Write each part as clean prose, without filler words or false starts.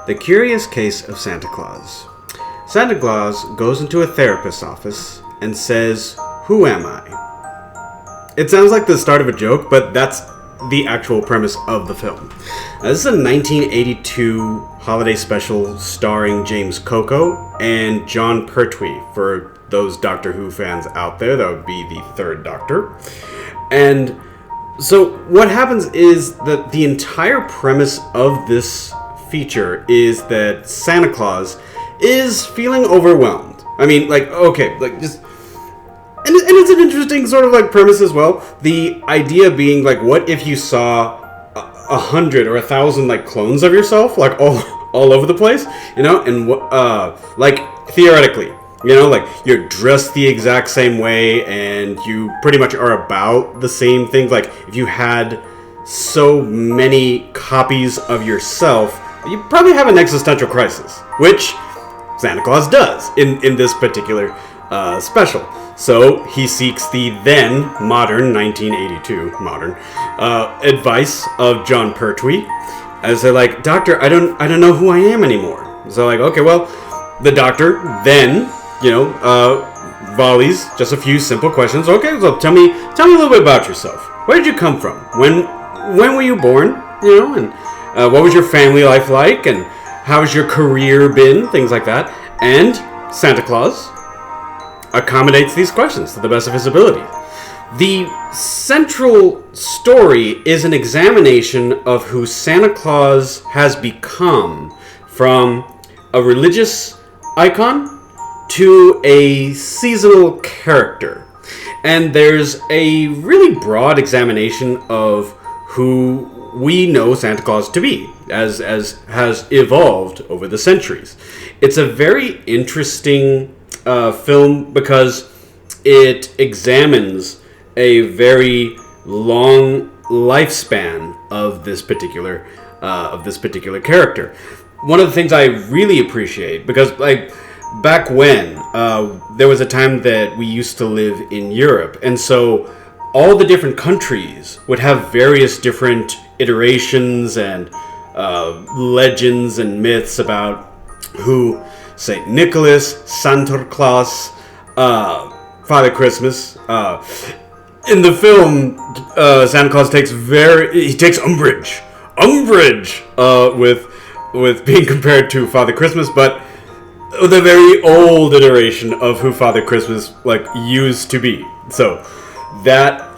The Curious Case of Santa Claus. Santa Claus goes into a therapist's office and says, "Who am I?" It sounds like the start of a joke, but that's the actual premise of the film. This is a 1982 holiday special starring James Coco and Jon Pertwee. For those Doctor Who fans out there, that would be the third Doctor. And so what happens is that the entire premise of this feature is that Santa Claus is feeling overwhelmed. I mean, like, okay, like, just... And it's an interesting sort of, like, premise as well. The idea being, like, what if you saw 100 or 1,000, like, clones of yourself, like, all over the place, you know? And, like, theoretically, you know, like, you're dressed the exact same way, and you pretty much are about the same things. Like, if you had so many copies of yourself, you probably have an existential crisis, which Santa Claus does in this particular special. So he seeks the then modern 1982 modern advice of Jon Pertwee, as they're like, "Doctor, I don't know who I am anymore." So like, okay, well, the Doctor then, you know, volleys just a few simple questions. Okay, so tell me a little bit about yourself. Where did you come from? When were you born? You know, and what was your family life like? And how has your career been? Things like that. And Santa Claus accommodates these questions to the best of his ability. The central story is an examination of who Santa Claus has become, from a religious icon to a seasonal character. And there's a really broad examination of who we know Santa Claus to be, as has evolved over the centuries. It's a very interesting film because it examines a very long lifespan of this particular character. One of the things I really appreciate, because like back when there was a time that we used to live in Europe, and so all the different countries would have various different iterations and legends and myths about who St. Nicholas, Santa Claus, Father Christmas. In the film, Santa Claus takes umbrage with being compared to Father Christmas, but the very old iteration of who Father Christmas like used to be. So that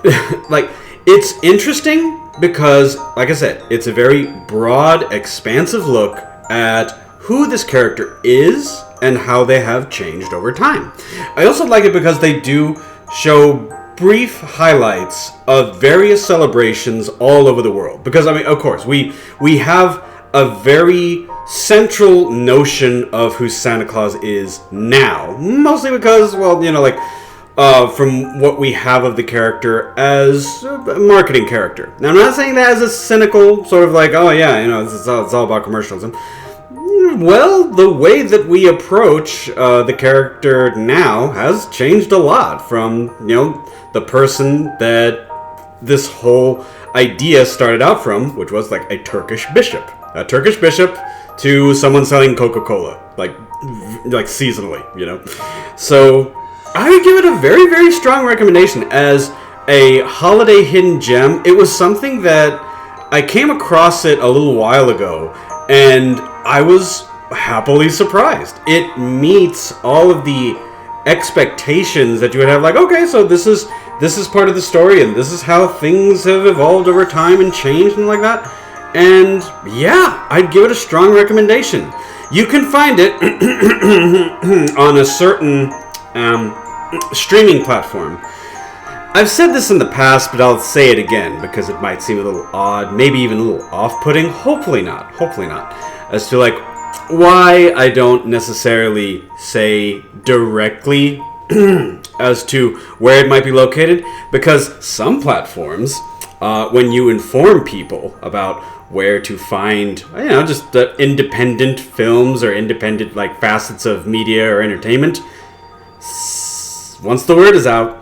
like it's interesting because, like I said, it's a very broad, expansive look at who this character is and how they have changed over time. I also like it because they do show brief highlights of various celebrations all over the world. Because, I mean, of course, we have a very central notion of who Santa Claus is now. Mostly because, well, you know, like, from what we have of the character as a marketing character. Now, I'm not saying that as a cynical sort of like, oh yeah, you know, it's all about commercialism. Well, the way that we approach the character now has changed a lot from, you know, the person that this whole idea started out from, which was like a Turkish bishop. A Turkish bishop to someone selling Coca-Cola, like seasonally, you know. So I would give it a very, very strong recommendation as a holiday hidden gem. It was something that I came across it a little while ago, and I was happily surprised. It meets all of the expectations that you would have, like, okay, so this is part of the story, and this is how things have evolved over time and changed and like that. And yeah, I'd give it a strong recommendation. You can find it on a certain streaming platform. I've said this in the past, but I'll say it again because it might seem a little odd, maybe even a little off-putting. Hopefully not, as to like why I don't necessarily say directly as to where it might be located, because some platforms, when you inform people about where to find, you know, just the independent films or independent like facets of media or entertainment, once the word is out,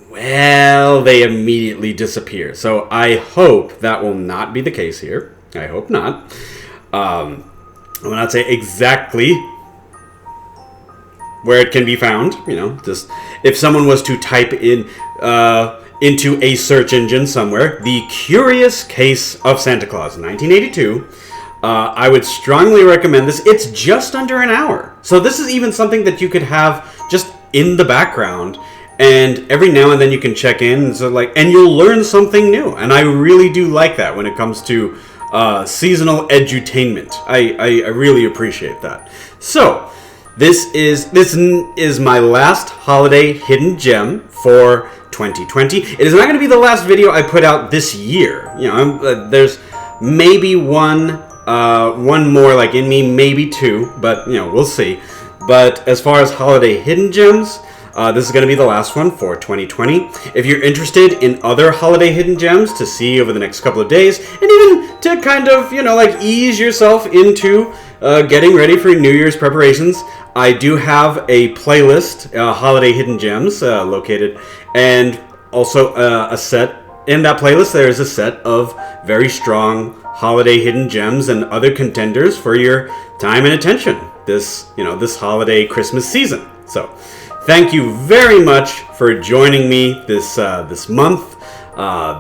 well, they immediately disappear. So I hope that will not be the case here. I hope not. I will not say exactly where it can be found. Just if someone was to type in into a search engine somewhere, The Curious Case of Santa Claus, 1982. I would strongly recommend this. It's just under an hour. So this is even something that you could have just in the background, and every now and then you can check in, and you'll learn something new. And I really do like that when it comes to seasonal edutainment. I really appreciate that. So this is my last holiday hidden gem for 2020. It is not going to be the last video I put out this year. There's maybe one more like in me, maybe two, but we'll see. But as far as holiday hidden gems, this is going to be the last one for 2020. If you're interested in other holiday hidden gems to see over the next couple of days, and even to kind of ease yourself into getting ready for New Year's preparations, I do have a playlist, holiday hidden gems, located, and also a set. In that playlist, there is a set of very strong holiday hidden gems and other contenders for your time and attention this holiday Christmas season. So, thank you very much for joining me this month,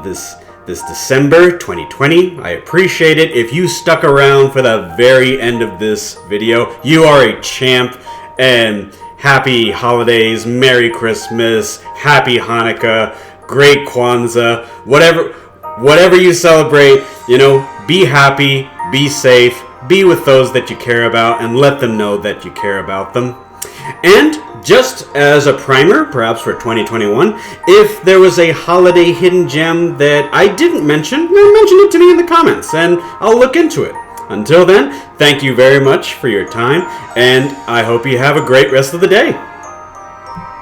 this December 2020. I appreciate it. If you stuck around for the very end of this video, you are a champ. And happy holidays, Merry Christmas, Happy Hanukkah, Great Kwanzaa, whatever you celebrate, be happy, be safe, be with those that you care about, and let them know that you care about them. And just as a primer, perhaps for 2021, if there was a holiday hidden gem that I didn't mention, mention it to me in the comments, and I'll look into it. Until then, thank you very much for your time, and I hope you have a great rest of the day.